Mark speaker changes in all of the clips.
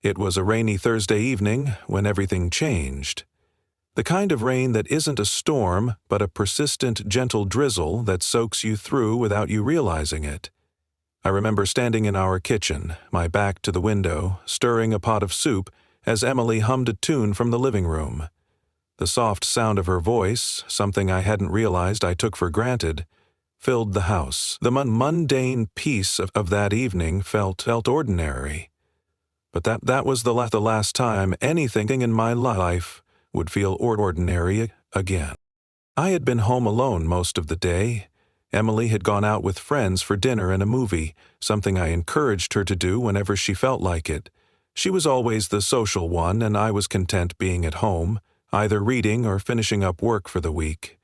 Speaker 1: It was a rainy Thursday evening when everything changed. The kind of rain that isn't a storm, but a persistent, gentle drizzle that soaks you through without you realizing it. I remember standing in our kitchen, my back to the window, stirring a pot of soup as Emily hummed a tune from the living room. The soft sound of her voice, something I hadn't realized I took for granted, filled the house. The mundane peace of that evening felt ordinary. But that was the last time anything in my life would feel ordinary again. I had been home alone most of the day. Emily had gone out with friends for dinner and a movie, something I encouraged her to do whenever she felt like it. She was always the social one, and I was content being at home, either reading or finishing up work for the week.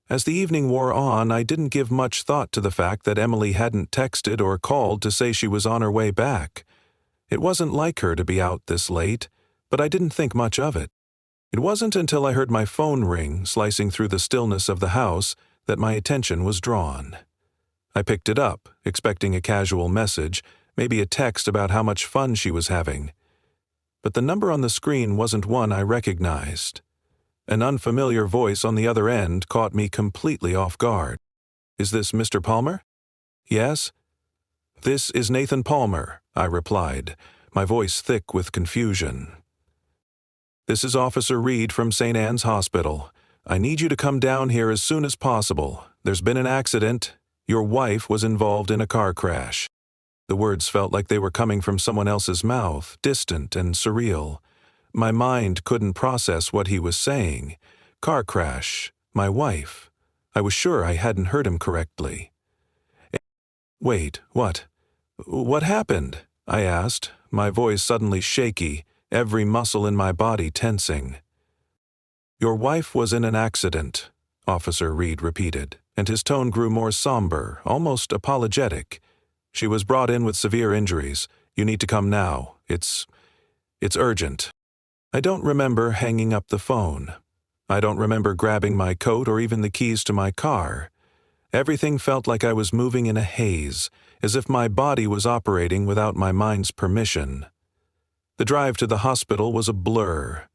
Speaker 1: As the evening wore on, I didn't give much thought to the fact that Emily hadn't texted or called to say she was on her way back. It wasn't like her to be out this late, but I didn't think much of it. It wasn't until I heard my phone ring, slicing through the stillness of the house, that my attention was drawn. I picked it up, expecting a casual message, maybe a text about how much fun she was having. But the number on the screen wasn't one I recognized. An unfamiliar voice on the other end caught me completely off guard. "Is this Mr. Palmer?" "Yes." "This is Nathan Palmer," I replied, my voice thick with confusion. "This is Officer Reed from St. Anne's Hospital. I need you to come down here as soon as possible. There's been an accident. Your wife was involved in a car crash." The words felt like they were coming from someone else's mouth, distant and surreal. My mind couldn't process what he was saying. Car crash, my wife. I was sure I hadn't heard him correctly. "Wait, what? What happened?" I asked, my voice suddenly shaky, every muscle in my body tensing. "Your wife was in an accident," Officer Reed repeated, and his tone grew more somber, almost apologetic. "She was brought in with severe injuries. You need to come now. It's urgent." I don't remember hanging up the phone. I don't remember grabbing my coat or even the keys to my car. Everything felt like I was moving in a haze, as if my body was operating without my mind's permission. The drive to the hospital was a blur.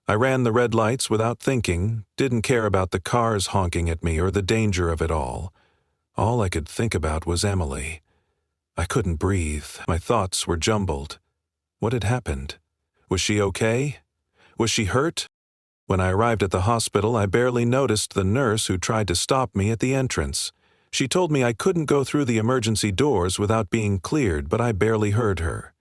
Speaker 1: I ran the red lights without thinking, didn't care about the cars honking at me or the danger of it all. All I could think about was Emily. I couldn't breathe. My thoughts were jumbled. What had happened? Was she okay? Was she hurt? When I arrived at the hospital, I barely noticed the nurse who tried to stop me at the entrance. She told me I couldn't go through the emergency doors without being cleared, but I barely heard her.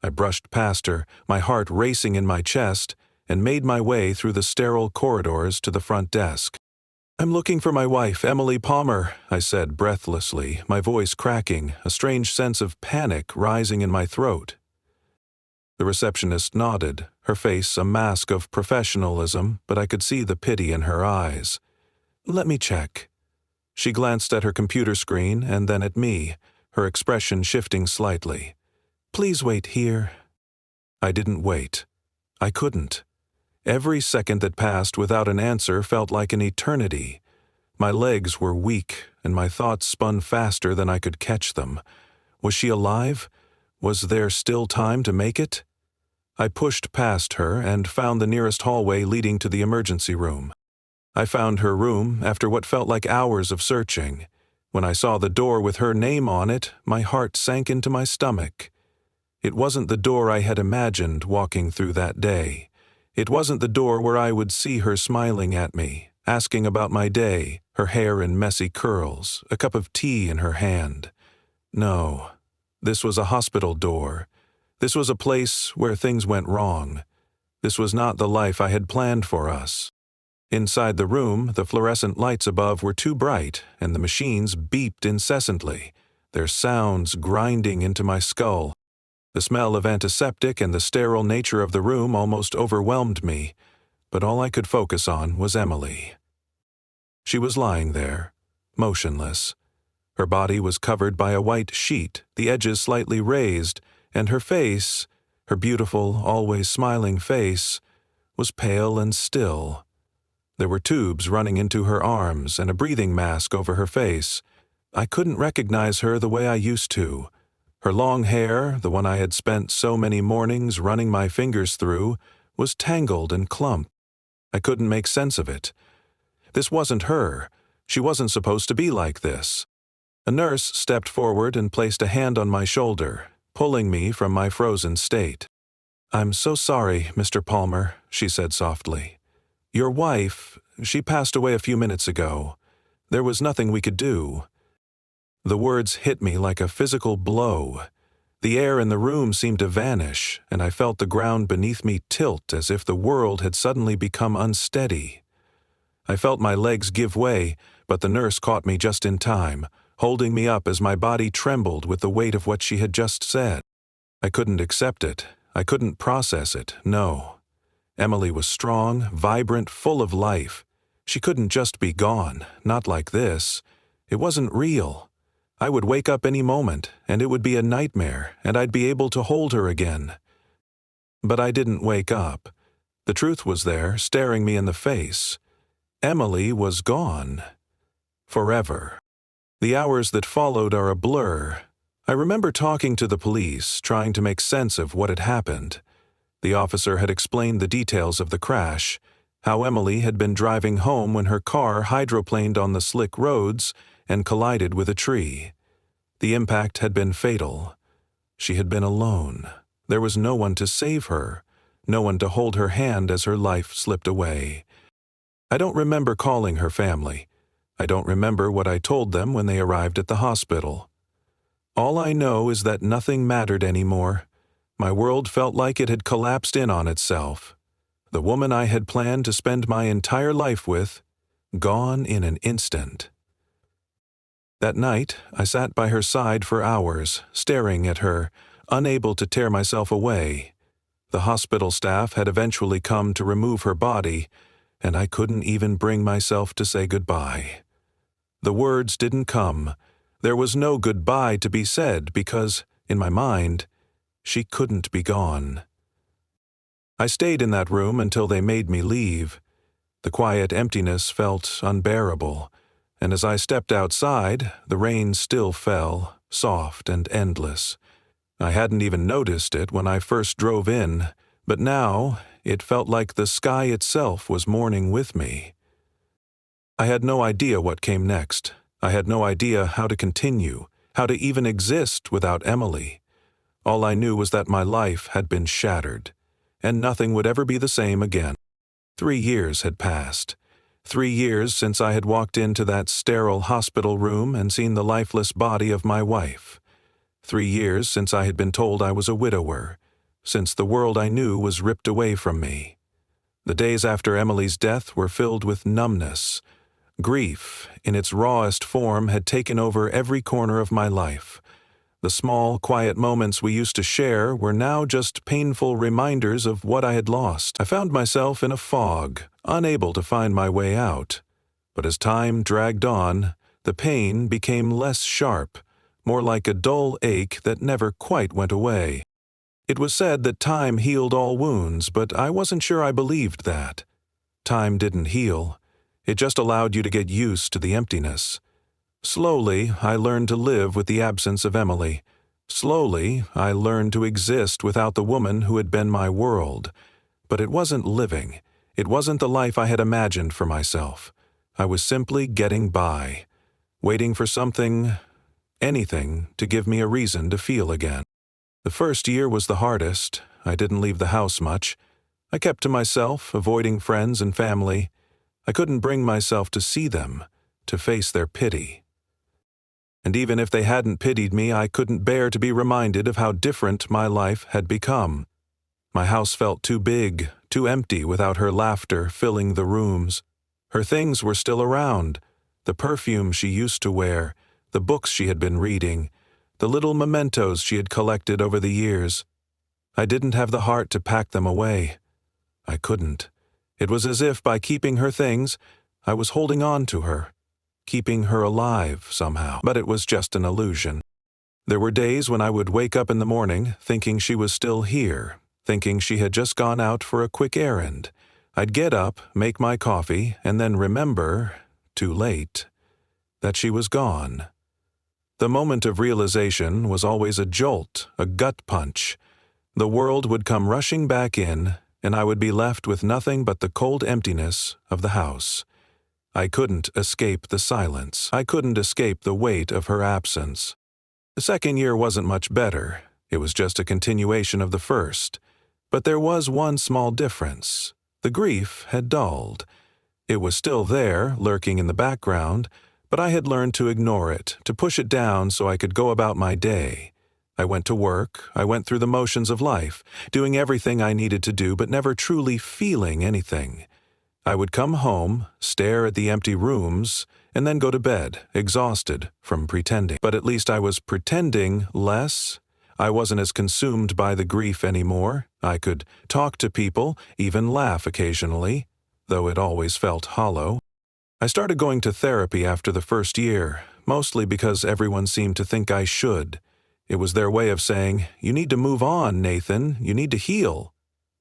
Speaker 1: I brushed past her, my heart racing in my chest, and made my way through the sterile corridors to the front desk. "I'm looking for my wife, Emily Palmer," I said breathlessly, my voice cracking, a strange sense of panic rising in my throat. The receptionist nodded, her face a mask of professionalism, but I could see the pity in her eyes. "Let me check." She glanced at her computer screen and then at me, her expression shifting slightly. "Please wait here." I didn't wait. I couldn't. Every second that passed without an answer felt like an eternity. My legs were weak, and my thoughts spun faster than I could catch them. Was she alive? Was there still time to make it? I pushed past her and found the nearest hallway leading to the emergency room. I found her room after what felt like hours of searching. When I saw the door with her name on it, my heart sank into my stomach. It wasn't the door I had imagined walking through that day. It wasn't the door where I would see her smiling at me, asking about my day, her hair in messy curls, a cup of tea in her hand. No, this was a hospital door. This was a place where things went wrong. This was not the life I had planned for us. Inside the room, the fluorescent lights above were too bright, and the machines beeped incessantly, their sounds grinding into my skull. The smell of antiseptic and the sterile nature of the room almost overwhelmed me, but all I could focus on was Emily. She was lying there, motionless. Her body was covered by a white sheet, the edges slightly raised, and her face, her beautiful, always smiling face, was pale and still. There were tubes running into her arms and a breathing mask over her face. I couldn't recognize her the way I used to. Her long hair, the one I had spent so many mornings running my fingers through, was tangled and clumped. I couldn't make sense of it. This wasn't her. She wasn't supposed to be like this. A nurse stepped forward and placed a hand on my shoulder, pulling me from my frozen state. "I'm so sorry, Mr. Palmer," she said softly. "Your wife, she passed away a few minutes ago. There was nothing we could do." The words hit me like a physical blow. The air in the room seemed to vanish, and I felt the ground beneath me tilt as if the world had suddenly become unsteady. I felt my legs give way, but the nurse caught me just in time, holding me up as my body trembled with the weight of what she had just said. I couldn't accept it. I couldn't process it, no. Emily was strong, vibrant, full of life. She couldn't just be gone, not like this. It wasn't real. I would wake up any moment, and it would be a nightmare, and I'd be able to hold her again. But I didn't wake up. The truth was there, staring me in the face. Emily was gone. Forever. The hours that followed are a blur. I remember talking to the police, trying to make sense of what had happened. The officer had explained the details of the crash, how Emily had been driving home when her car hydroplaned on the slick roads and collided with a tree. The impact had been fatal. She had been alone. There was no one to save her, no one to hold her hand as her life slipped away. I don't remember calling her family. I don't remember what I told them when they arrived at the hospital. All I know is that nothing mattered anymore. My world felt like it had collapsed in on itself. The woman I had planned to spend my entire life with, gone in an instant. That night, I sat by her side for hours, staring at her, unable to tear myself away. The hospital staff had eventually come to remove her body, and I couldn't even bring myself to say goodbye. The words didn't come. There was no goodbye to be said because, in my mind, she couldn't be gone. I stayed in that room until they made me leave. The quiet emptiness felt unbearable, and as I stepped outside, the rain still fell, soft and endless. I hadn't even noticed it when I first drove in, but now it felt like the sky itself was mourning with me. I had no idea what came next. I had no idea how to continue, how to even exist without Emily. All I knew was that my life had been shattered, and nothing would ever be the same again. 3 years had passed. 3 years since I had walked into that sterile hospital room and seen the lifeless body of my wife. 3 years since I had been told I was a widower, since the world I knew was ripped away from me. The days after Emily's death were filled with numbness. Grief, in its rawest form, had taken over every corner of my life. The small, quiet moments we used to share were now just painful reminders of what I had lost. I found myself in a fog, unable to find my way out. But as time dragged on, the pain became less sharp, more like a dull ache that never quite went away. It was said that time healed all wounds, but I wasn't sure I believed that. Time didn't heal. It just allowed you to get used to the emptiness. Slowly, I learned to live with the absence of Emily. Slowly, I learned to exist without the woman who had been my world. But it wasn't living. It wasn't the life I had imagined for myself. I was simply getting by, waiting for something, anything, to give me a reason to feel again. The first year was the hardest. I didn't leave the house much. I kept to myself, avoiding friends and family. I couldn't bring myself to see them, to face their pity. And even if they hadn't pitied me, I couldn't bear to be reminded of how different my life had become. My house felt too big, too empty without her laughter filling the rooms. Her things were still around, the perfume she used to wear, the books she had been reading, the little mementos she had collected over the years. I didn't have the heart to pack them away. I couldn't. It was as if by keeping her things, I was holding on to her, keeping her alive somehow. But it was just an illusion. There were days when I would wake up in the morning thinking she was still here, thinking she had just gone out for a quick errand. I'd get up, make my coffee, and then remember, too late, that she was gone. The moment of realization was always a jolt, a gut punch. The world would come rushing back in, and I would be left with nothing but the cold emptiness of the house. I couldn't escape the silence. I couldn't escape the weight of her absence. The second year wasn't much better. It was just a continuation of the first. But there was one small difference. The grief had dulled. It was still there, lurking in the background, but I had learned to ignore it, to push it down so I could go about my day. I went to work, I went through the motions of life, doing everything I needed to do but never truly feeling anything. I would come home, stare at the empty rooms, and then go to bed, exhausted from pretending. But at least I was pretending less. I wasn't as consumed by the grief anymore. I could talk to people, even laugh occasionally, though it always felt hollow. I started going to therapy after the first year, mostly because everyone seemed to think I should. It was their way of saying, "You need to move on, Nathan. You need to heal."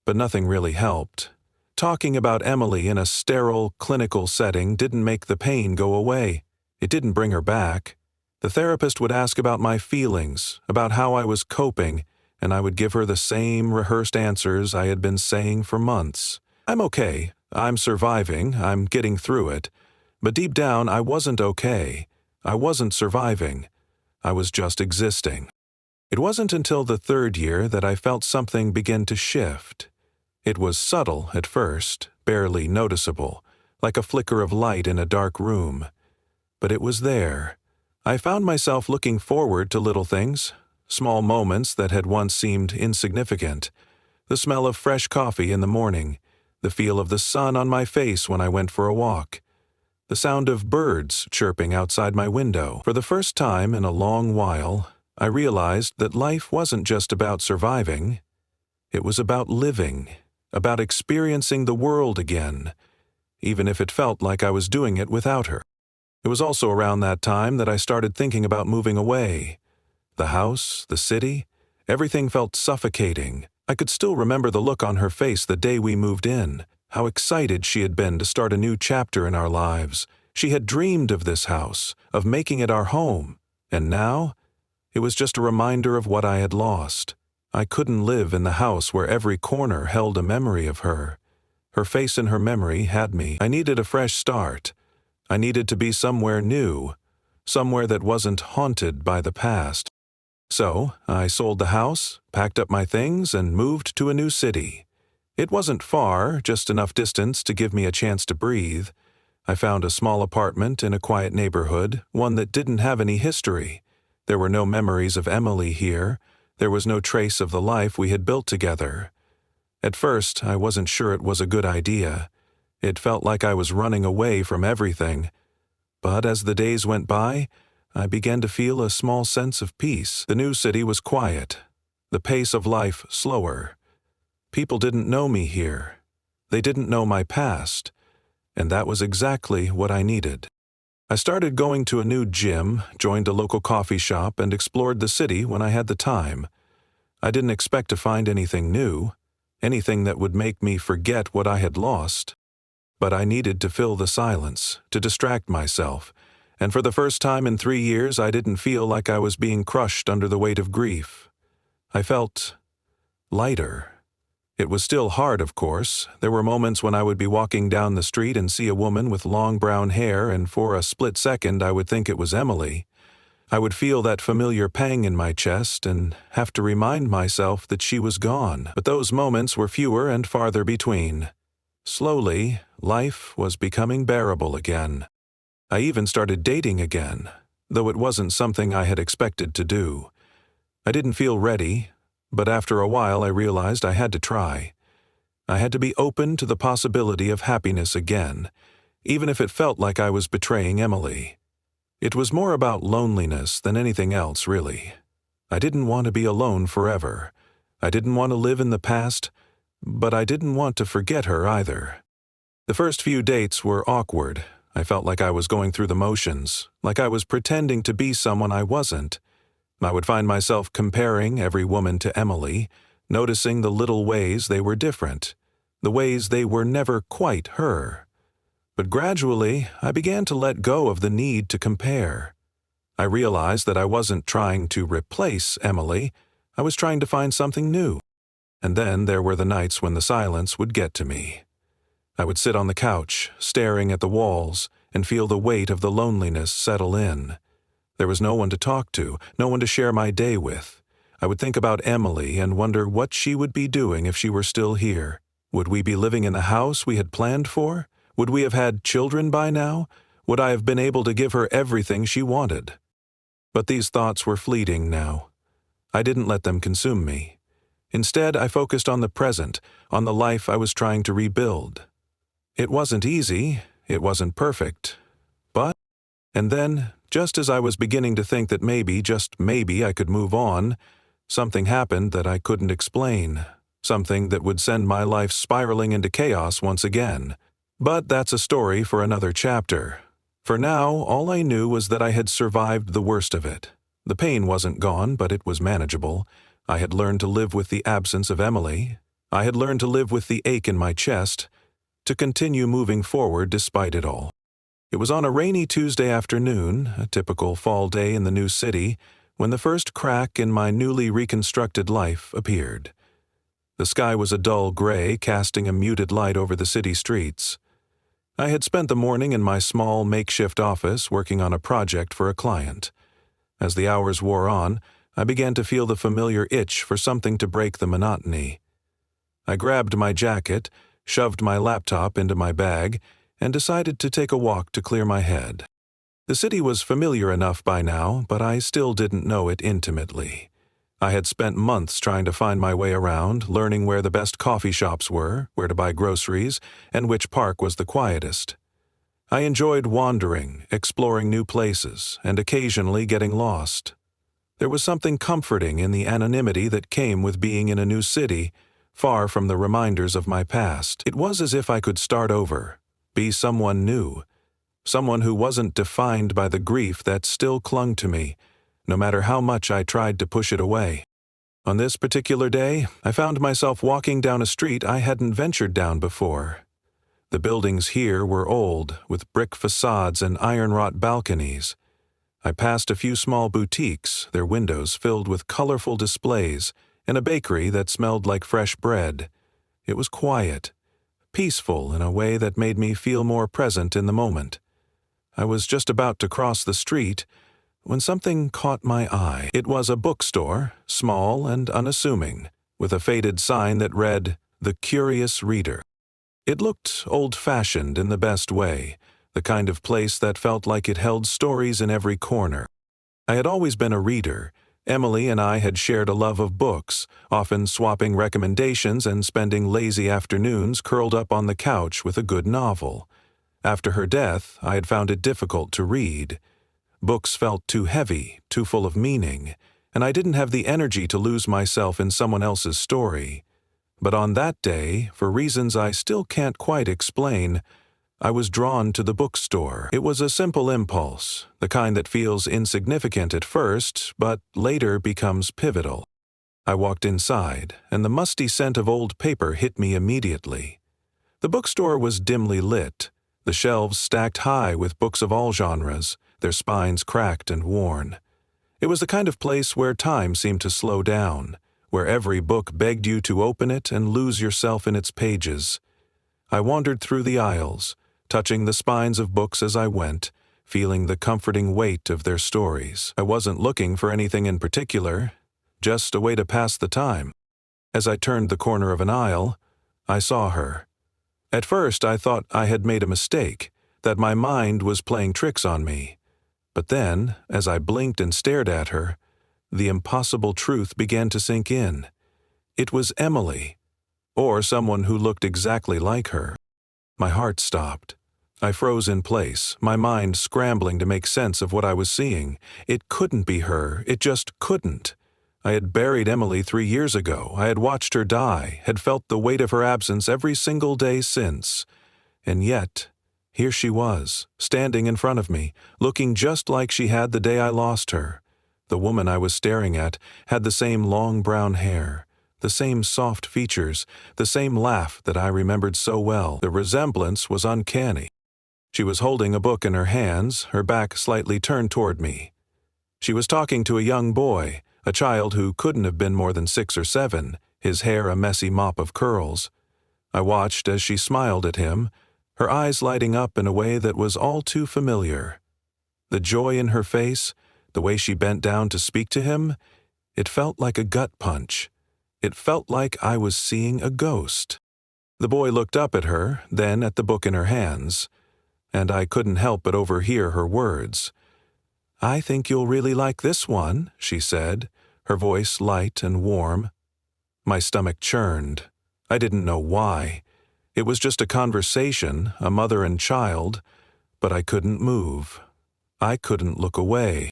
Speaker 1: But nothing really helped. Talking about Emily in a sterile, clinical setting didn't make the pain go away. It didn't bring her back. The therapist would ask about my feelings, about how I was coping, and I would give her the same rehearsed answers I had been saying for months. I'm okay. I'm surviving. I'm getting through it. But deep down, I wasn't okay. I wasn't surviving. I was just existing. It wasn't until the third year that I felt something begin to shift. It was subtle at first, barely noticeable, like a flicker of light in a dark room. But it was there. I found myself looking forward to little things, small moments that had once seemed insignificant. The smell of fresh coffee in the morning, the feel of the sun on my face when I went for a walk, the sound of birds chirping outside my window. For the first time in a long while, I realized that life wasn't just about surviving. It was about living, about experiencing the world again, even if it felt like I was doing it without her. It was also around that time that I started thinking about moving away. The house, the city, everything felt suffocating. I could still remember the look on her face the day we moved in, how excited she had been to start a new chapter in our lives. She had dreamed of this house, of making it our home, and now it was just a reminder of what I had lost. I couldn't live in the house where every corner held a memory of her. Her face in her memory had me. I needed a fresh start. I needed to be somewhere new, somewhere that wasn't haunted by the past. So I sold the house, packed up my things, and moved to a new city. It wasn't far, just enough distance to give me a chance to breathe. I found a small apartment in a quiet neighborhood, one that didn't have any history. There were no memories of Emily here. There was no trace of the life we had built together. At first, I wasn't sure it was a good idea. It felt like I was running away from everything. But as the days went by, I began to feel a small sense of peace. The new city was quiet, the pace of life slower. People didn't know me here. They didn't know my past, and that was exactly what I needed. I started going to a new gym, joined a local coffee shop, and explored the city when I had the time. I didn't expect to find anything new, anything that would make me forget what I had lost. But I needed to fill the silence, to distract myself, and for the first time in 3 years I didn't feel like I was being crushed under the weight of grief. I felt lighter. It was still hard, of course. There were moments when I would be walking down the street and see a woman with long brown hair, and for a split second I would think it was Emily. I would feel that familiar pang in my chest and have to remind myself that she was gone. But those moments were fewer and farther between. Slowly, life was becoming bearable again. I even started dating again, though it wasn't something I had expected to do. I didn't feel ready, but after a while I realized I had to try. I had to be open to the possibility of happiness again, even if it felt like I was betraying Emily. It was more about loneliness than anything else, really. I didn't want to be alone forever. I didn't want to live in the past, but I didn't want to forget her either. The first few dates were awkward. I felt like I was going through the motions, like I was pretending to be someone I wasn't. I would find myself comparing every woman to Emily, noticing the little ways they were different, the ways they were never quite her. But gradually, I began to let go of the need to compare. I realized that I wasn't trying to replace Emily, I was trying to find something new. And then there were the nights when the silence would get to me. I would sit on the couch, staring at the walls, and feel the weight of the loneliness settle in. There was no one to talk to, no one to share my day with. I would think about Emily and wonder what she would be doing if she were still here. Would we be living in the house we had planned for? Would we have had children by now? Would I have been able to give her everything she wanted? But these thoughts were fleeting now. I didn't let them consume me. Instead, I focused on the present, on the life I was trying to rebuild. It wasn't easy, it wasn't perfect. And then, just as I was beginning to think that maybe, just maybe, I could move on, something happened that I couldn't explain. Something that would send my life spiraling into chaos once again. But that's a story for another chapter. For now, all I knew was that I had survived the worst of it. The pain wasn't gone, but it was manageable. I had learned to live with the absence of Emily. I had learned to live with the ache in my chest, to continue moving forward despite it all. It was on a rainy Tuesday afternoon, a typical fall day in the new city, when the first crack in my newly reconstructed life appeared. The sky was a dull gray, casting a muted light over the city streets. I had spent the morning in my small makeshift office working on a project for a client. As the hours wore on, I began to feel the familiar itch for something to break the monotony. I grabbed my jacket, shoved my laptop into my bag, and decided to take a walk to clear my head. The city was familiar enough by now, but I still didn't know it intimately. I had spent months trying to find my way around, learning where the best coffee shops were, where to buy groceries, and which park was the quietest. I enjoyed wandering, exploring new places, and occasionally getting lost. There was something comforting in the anonymity that came with being in a new city, far from the reminders of my past. It was as if I could start over, be someone new, someone who wasn't defined by the grief that still clung to me, no matter how much I tried to push it away. On this particular day, I found myself walking down a street I hadn't ventured down before. The buildings here were old, with brick facades and iron-wrought balconies. I passed a few small boutiques, their windows filled with colorful displays, and a bakery that smelled like fresh bread. It was quiet, peaceful in a way that made me feel more present in the moment. I was just about to cross the street when something caught my eye. It was a bookstore, small and unassuming, with a faded sign that read, "The Curious Reader." It looked old-fashioned in the best way, the kind of place that felt like it held stories in every corner. I had always been a reader. Emily and I had shared a love of books, often swapping recommendations and spending lazy afternoons curled up on the couch with a good novel. After her death, I had found it difficult to read. Books felt too heavy, too full of meaning, and I didn't have the energy to lose myself in someone else's story. But on that day, for reasons I still can't quite explain, I was drawn to the bookstore. It was a simple impulse, the kind that feels insignificant at first, but later becomes pivotal. I walked inside, and the musty scent of old paper hit me immediately. The bookstore was dimly lit, the shelves stacked high with books of all genres, their spines cracked and worn. It was the kind of place where time seemed to slow down, where every book begged you to open it and lose yourself in its pages. I wandered through the aisles, touching the spines of books as I went, feeling the comforting weight of their stories. I wasn't looking for anything in particular, just a way to pass the time. As I turned the corner of an aisle, I saw her. At first I thought I had made a mistake, that my mind was playing tricks on me. But then, as I blinked and stared at her, the impossible truth began to sink in. It was Emily, or someone who looked exactly like her. My heart stopped. I froze in place, my mind scrambling to make sense of what I was seeing. It couldn't be her, it just couldn't. I had buried Emily 3 years ago, I had watched her die, had felt the weight of her absence every single day since. And yet, here she was, standing in front of me, looking just like she had the day I lost her. The woman I was staring at had the same long brown hair, the same soft features, the same laugh that I remembered so well. The resemblance was uncanny. She was holding a book in her hands, her back slightly turned toward me. She was talking to a young boy, a child who couldn't have been more than 6 or 7, his hair a messy mop of curls. I watched as she smiled at him, her eyes lighting up in a way that was all too familiar. The joy in her face, the way she bent down to speak to him, it felt like a gut punch. It felt like I was seeing a ghost. The boy looked up at her, then at the book in her hands, and I couldn't help but overhear her words. "I think you'll really like this one," she said, her voice light and warm. My stomach churned. I didn't know why. It was just a conversation, a mother and child, but I couldn't move. I couldn't look away.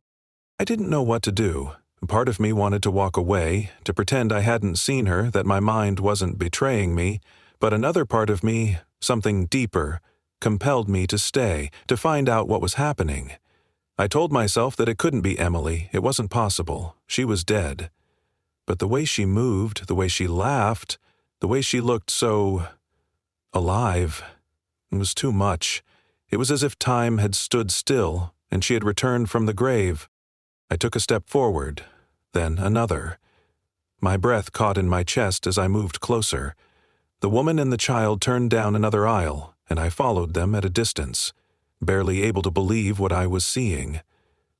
Speaker 1: I didn't know what to do. Part of me wanted to walk away, to pretend I hadn't seen her, that my mind wasn't betraying me, but another part of me, something deeper, compelled me to stay, to find out what was happening. I told myself that it couldn't be Emily, it wasn't possible, she was dead. But the way she moved, the way she laughed, the way she looked so alive, it was too much. It was as if time had stood still, and she had returned from the grave. I took a step forward, then another. My breath caught in my chest as I moved closer. The woman and the child turned down another aisle, and I followed them at a distance, barely able to believe what I was seeing.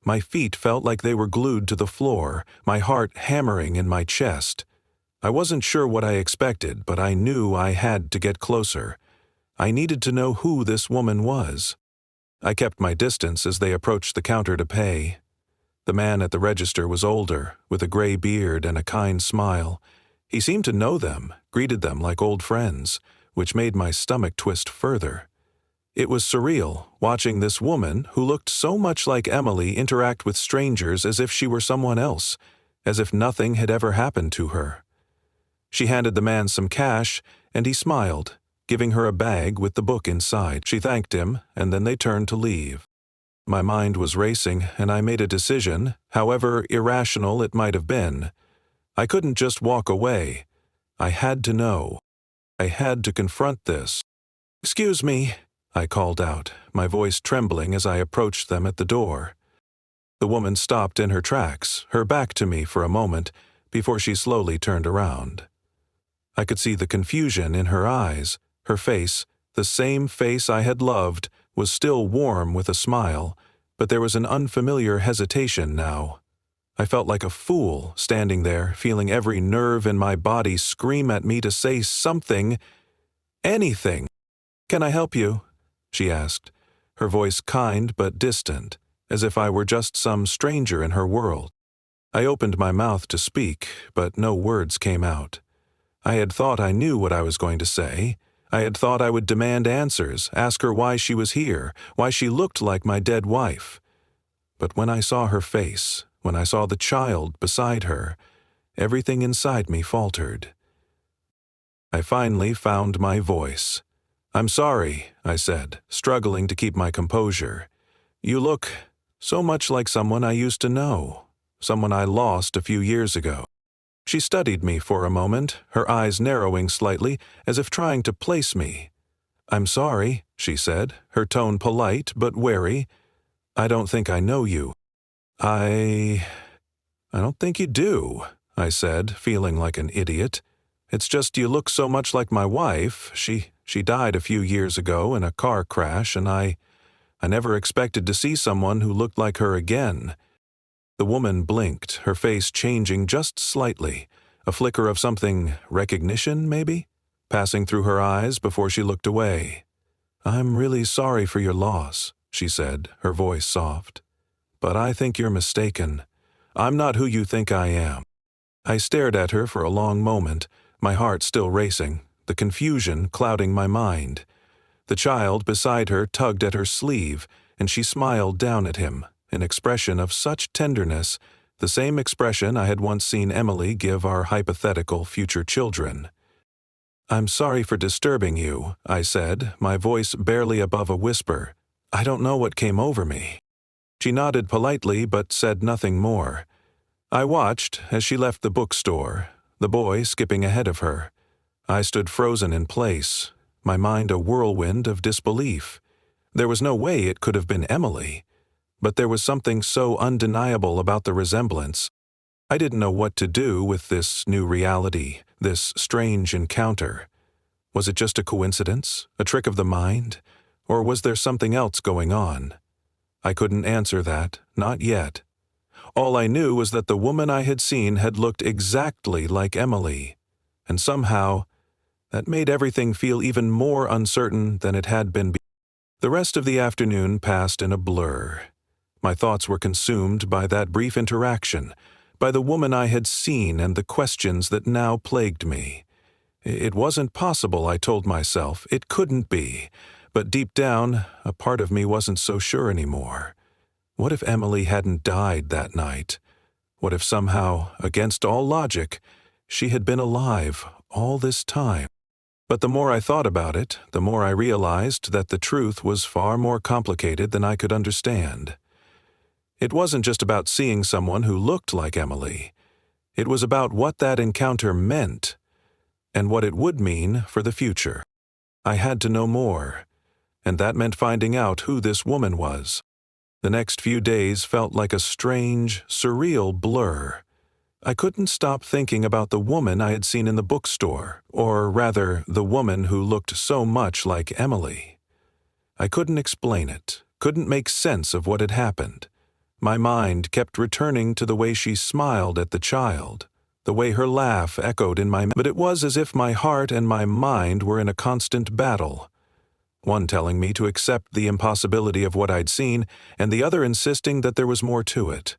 Speaker 1: My feet felt like they were glued to the floor, my heart hammering in my chest. I wasn't sure what I expected, but I knew I had to get closer. I needed to know who this woman was. I kept my distance as they approached the counter to pay. The man at the register was older, with a gray beard and a kind smile. He seemed to know them, greeted them like old friends, which made my stomach twist further. It was surreal, watching this woman, who looked so much like Emily, interact with strangers as if she were someone else, as if nothing had ever happened to her. She handed the man some cash, and he smiled, giving her a bag with the book inside. She thanked him, and then they turned to leave. My mind was racing, and I made a decision, however irrational it might have been. I couldn't just walk away. I had to know. I had to confront this. "Excuse me," I called out, my voice trembling as I approached them at the door. The woman stopped in her tracks, her back to me for a moment, before she slowly turned around. I could see the confusion in her eyes. Her face, the same face I had loved, was still warm with a smile, but there was an unfamiliar hesitation now. I felt like a fool, standing there, feeling every nerve in my body scream at me to say something, anything. "Can I help you?" she asked, her voice kind but distant, as if I were just some stranger in her world. I opened my mouth to speak, but no words came out. I had thought I knew what I was going to say. I had thought I would demand answers, ask her why she was here, why she looked like my dead wife. But when I saw her face, when I saw the child beside her, everything inside me faltered. I finally found my voice. "I'm sorry," I said, struggling to keep my composure. "You look so much like someone I used to know, someone I lost a few years ago." She studied me for a moment, her eyes narrowing slightly, as if trying to place me. "I'm sorry," she said, her tone polite but wary. "I don't think I know you." I don't think you do," I said, feeling like an idiot. "It's just you look so much like my wife. She died a few years ago in a car crash, and I never expected to see someone who looked like her again." The woman blinked, her face changing just slightly, a flicker of something, recognition maybe, passing through her eyes before she looked away. "I'm really sorry for your loss," she said, her voice soft. "But I think you're mistaken. I'm not who you think I am." I stared at her for a long moment, my heart still racing, the confusion clouding my mind. The child beside her tugged at her sleeve, and she smiled down at him, an expression of such tenderness, the same expression I had once seen Emily give our hypothetical future children. "I'm sorry for disturbing you," I said, my voice barely above a whisper. "I don't know what came over me." She nodded politely but said nothing more. I watched as she left the bookstore, the boy skipping ahead of her. I stood frozen in place, my mind a whirlwind of disbelief. There was no way it could have been Emily. but there was something so undeniable about the resemblance. I didn't know what to do with this new reality, this strange encounter. Was it just a coincidence, a trick of the mind, or was there something else going on? I couldn't answer that, not yet. All I knew was that the woman I had seen had looked exactly like Emily, and somehow that made everything feel even more uncertain than it had been before. The rest of the afternoon passed in a blur. My thoughts were consumed by that brief interaction, by the woman I had seen and the questions that now plagued me. It wasn't possible, I told myself. It couldn't be. But deep down, a part of me wasn't so sure anymore. What if Emily hadn't died that night? What if somehow, against all logic, she had been alive all this time? But the more I thought about it, the more I realized that the truth was far more complicated than I could understand. It wasn't just about seeing someone who looked like Emily. It was about what that encounter meant, and what it would mean for the future. I had to know more, and that meant finding out who this woman was. The next few days felt like a strange, surreal blur. I couldn't stop thinking about the woman I had seen in the bookstore, or rather, the woman who looked so much like Emily. I couldn't explain it, couldn't make sense of what had happened. My mind kept returning to the way she smiled at the child, the way her laugh echoed in my mind, but it was as if my heart and my mind were in a constant battle, one telling me to accept the impossibility of what I'd seen, and the other insisting that there was more to it.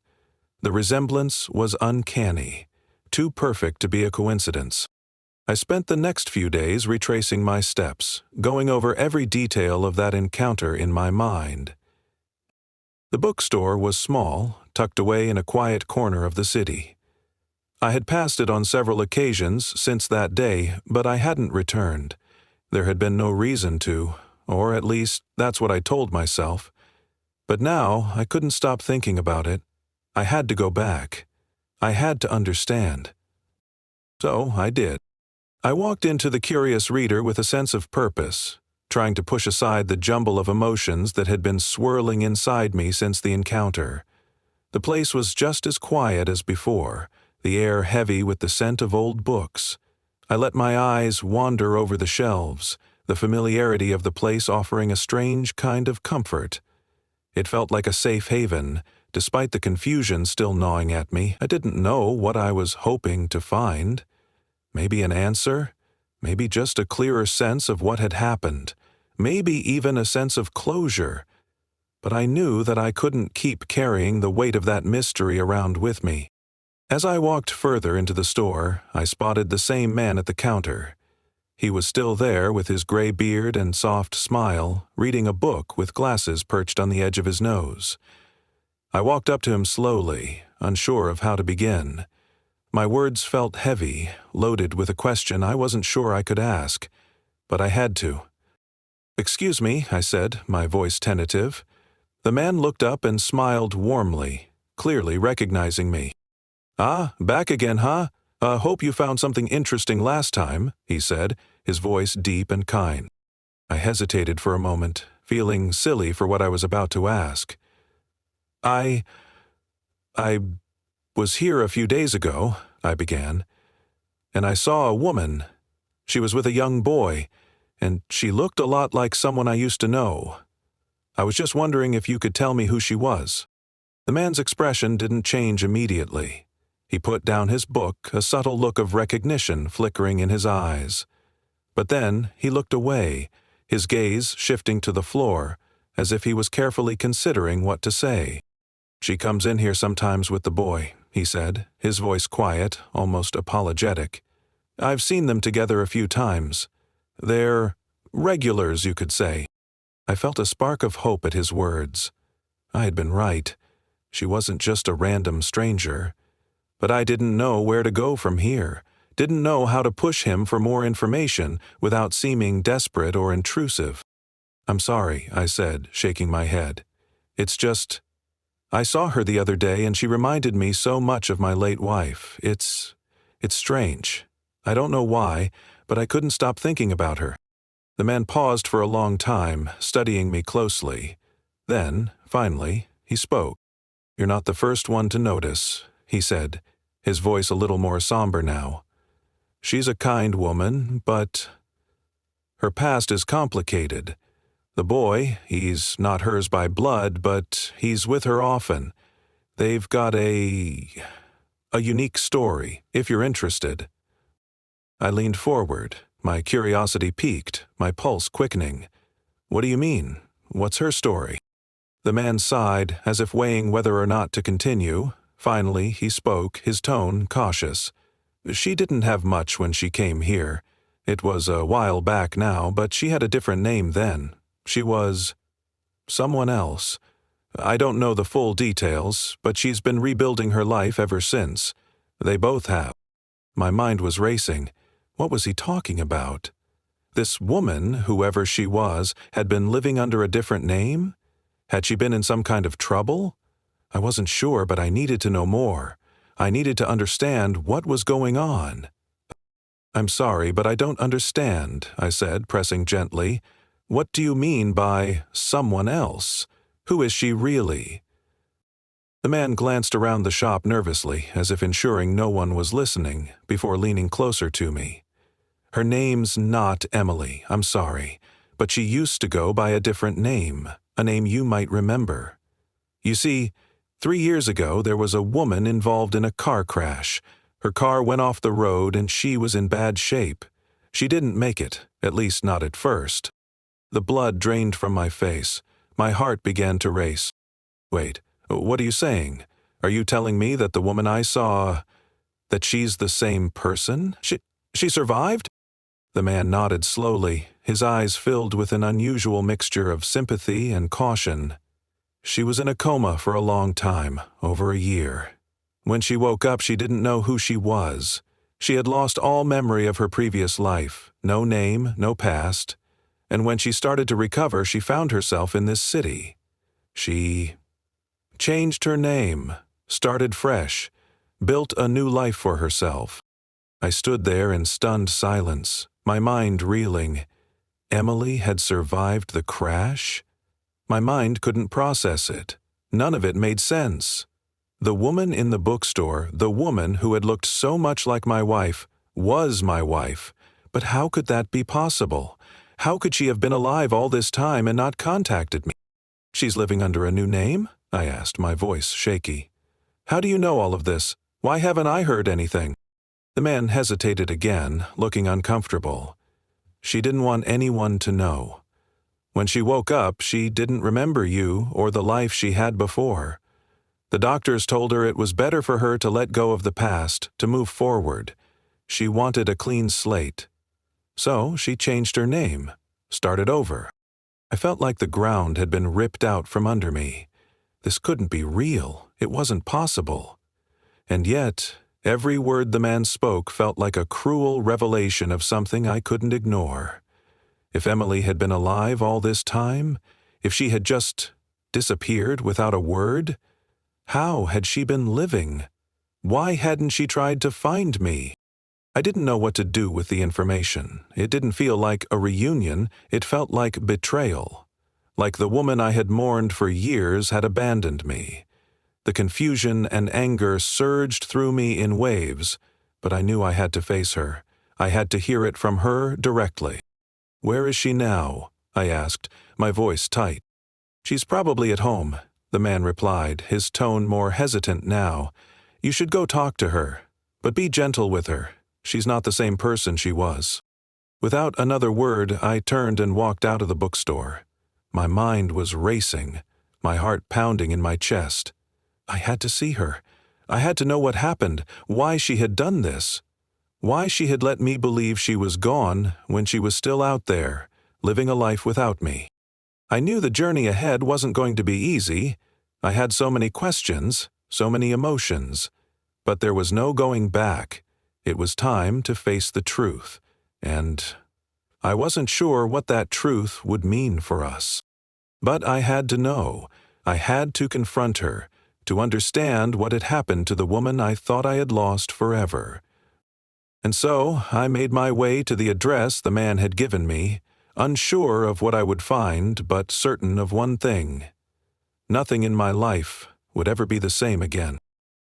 Speaker 1: The resemblance was uncanny, too perfect to be a coincidence. I spent the next few days retracing my steps, going over every detail of that encounter in my mind. The bookstore was small, tucked away in a quiet corner of the city. I had passed it on several occasions since that day, but I hadn't returned. There had been no reason to, or at least that's what I told myself. But now I couldn't stop thinking about it. I had to go back. I had to understand. So I did. I walked into the Curious Reader with a sense of purpose, trying to push aside the jumble of emotions that had been swirling inside me since the encounter. The place was just as quiet as before, the air heavy with the scent of old books. I let my eyes wander over the shelves, the familiarity of the place offering a strange kind of comfort. It felt like a safe haven, despite the confusion still gnawing at me. I didn't know what I was hoping to find. Maybe an answer, maybe just a clearer sense of what had happened, maybe even a sense of closure. But I knew that I couldn't keep carrying the weight of that mystery around with me. As I walked further into the store, I spotted the same man at the counter. He was still there with his gray beard and soft smile, reading a book with glasses perched on the edge of his nose. I walked up to him slowly, unsure of how to begin. My words felt heavy, loaded with a question I wasn't sure I could ask, but I had to. "Excuse me," I said, my voice tentative. The man looked up and smiled warmly, clearly recognizing me. "Ah, back again, huh? Hope you found something interesting last time," he said, his voice deep and kind. I hesitated for a moment, feeling silly for what I was about to ask. I was here a few days ago," I began, "and I saw a woman. She was with a young boy, and she looked a lot like someone I used to know. I was just wondering if you could tell me who she was." The man's expression didn't change immediately. He put down his book, a subtle look of recognition flickering in his eyes. But then he looked away, his gaze shifting to the floor, as if he was carefully considering what to say. "She comes in here sometimes with the boy," he said, his voice quiet, almost apologetic. "I've seen them together a few times. They're regulars, you could say." I felt a spark of hope at his words. I had been right. She wasn't just a random stranger. But I didn't know where to go from here, didn't know how to push him for more information without seeming desperate or intrusive. "I'm sorry," I said, shaking my head. "It's just, I saw her the other day and she reminded me so much of my late wife. It's strange. I don't know why, but I couldn't stop thinking about her." The man paused for a long time, studying me closely. Then, finally, he spoke. "You're not the first one to notice," he said, his voice a little more somber now. "She's a kind woman, but her past is complicated. The boy, he's not hers by blood, but he's with her often. They've got a unique story, if you're interested." I leaned forward, my curiosity piqued, my pulse quickening. "What do you mean? What's her story?" The man sighed, as if weighing whether or not to continue. Finally, he spoke, his tone cautious. "She didn't have much when she came here. It was a while back now, but she had a different name then. She was someone else. I don't know the full details, but she's been rebuilding her life ever since. They both have." My mind was racing. What was he talking about? This woman, whoever she was, had been living under a different name? Had she been in some kind of trouble? I wasn't sure, but I needed to know more. I needed to understand what was going on. "I'm sorry, but I don't understand," I said, pressing gently. "What do you mean by someone else? Who is she really?" The man glanced around the shop nervously, as if ensuring no one was listening, before leaning closer to me. "Her name's not Emily, I'm sorry, but she used to go by a different name, a name you might remember. You see, 3 years ago there was a woman involved in a car crash. Her car went off the road and she was in bad shape. She didn't make it, at least not at first." The blood drained from my face. My heart began to race. "Wait, what are you saying? Are you telling me that the woman I saw, that she's the same person? She survived?" The man nodded slowly, his eyes filled with an unusual mixture of sympathy and caution. "She was in a coma for a long time, over a year. When she woke up, she didn't know who she was. She had lost all memory of her previous life, no name, no past. And when she started to recover, she found herself in this city. She changed her name, started fresh, built a new life for herself." I stood there in stunned silence, my mind reeling. Emily had survived the crash? My mind couldn't process it. None of it made sense. The woman in the bookstore, the woman who had looked so much like my wife, was my wife. But how could that be possible? How could she have been alive all this time and not contacted me? "She's living under a new name?" I asked, my voice shaky. "How do you know all of this? Why haven't I heard anything?" The man hesitated again, looking uncomfortable. "She didn't want anyone to know. When she woke up, she didn't remember you or the life she had before. The doctors told her it was better for her to let go of the past, to move forward. She wanted a clean slate. So she changed her name, started over." I felt like the ground had been ripped out from under me. This couldn't be real. It wasn't possible. And yet, every word the man spoke felt like a cruel revelation of something I couldn't ignore. If Emily had been alive all this time, if she had just disappeared without a word, how had she been living? Why hadn't she tried to find me? I didn't know what to do with the information. It didn't feel like a reunion, it felt like betrayal. Like the woman I had mourned for years had abandoned me. The confusion and anger surged through me in waves, but I knew I had to face her. I had to hear it from her directly. "Where is she now?" I asked, my voice tight. "She's probably at home," the man replied, his tone more hesitant now. "You should go talk to her, but be gentle with her. She's not the same person she was." Without another word, I turned and walked out of the bookstore. My mind was racing, my heart pounding in my chest. I had to see her. I had to know what happened, why she had done this. Why she had let me believe she was gone when she was still out there, living a life without me. I knew the journey ahead wasn't going to be easy. I had so many questions, so many emotions. But there was no going back. It was time to face the truth, and I wasn't sure what that truth would mean for us. But I had to know. I had to confront her, to understand what had happened to the woman I thought I had lost forever. And so I made my way to the address the man had given me, unsure of what I would find, but certain of one thing. nothing in my life would ever be the same again.